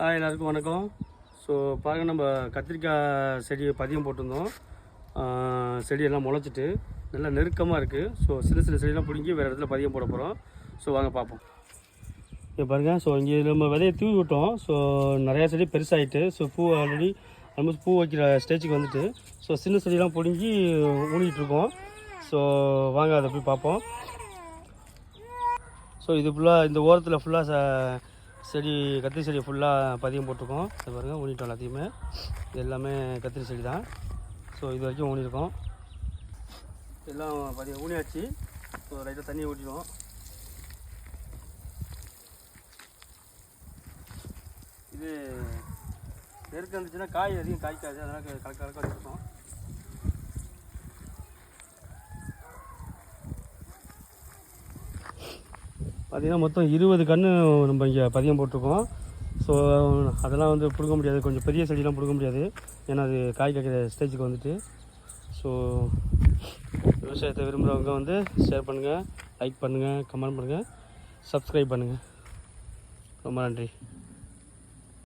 எல்லாருக்கும் வணக்கம். ஸோ பாருங்கள், நம்ம கத்திரிக்காய் செடியை பதியம் போட்டிருந்தோம். செடியெல்லாம் முளைச்சிட்டு நல்லா நெருக்கமாக இருக்குது. ஸோ சின்ன சின்ன செடியெல்லாம் பிடிங்கி வேறு இடத்துல பதியம் போட போகிறோம். ஸோ வாங்க பார்ப்போம். இங்கே பாருங்கள், ஸோ இங்கே நம்ம விதையை தூவி விட்டோம். ஸோ நிறையா செடி பெருசாகிட்டு, ஸோ பூ ஆல்ரெடி ஆல்மோஸ்ட் பூ வைக்கிற ஸ்டேஜுக்கு வந்துட்டு, ஸோ சின்ன செடியெல்லாம் பிடுங்கி ஊனிகிட்டு இருக்கோம். ஸோ வாங்க அதை போய் பார்ப்போம். ஸோ இது ஃபுல்லாக இந்த ஓரத்தில் ஃபுல்லாக செடி கத்திரி செடி ஃபுல்லாக பதியம் போட்டிருக்கோம். இது பாருங்கள், ஊனிட்டோம் எல்லாத்தையுமே. இது எல்லாமே கத்திரி செடி தான். ஸோ இது வரைக்கும் ஊனியிருக்கோம். எல்லாம் பதியம் ஊனியாச்சு. ஸோ லைட்டாக தண்ணியை ஊற்றிடுவோம். இது நெருக்கம் இருந்துச்சுன்னா காய் அதிகம் காய்க்காது, அதனால் கலக்க வச்சுருக்கோம். பார்த்திங்கன்னா மொத்தம் 20 கன்று நம்ம இங்கே பதியம் போட்டிருக்கோம். ஸோ அதெல்லாம் வந்து பிடுங்க முடியாது, கொஞ்சம் பெரிய செடியெலாம் பிடுங்க முடியாது, ஏன்னா அது காய் காய்க்கிற ஸ்டேஜுக்கு வந்துட்டு. ஸோ விவசாயத்தை விரும்புகிறவங்க வந்து ஷேர் பண்ணுங்கள், லைக் பண்ணுங்கள், கமெண்ட் பண்ணுங்கள், சப்ஸ்கிரைப் பண்ணுங்கள். ரொம்ப நன்றி.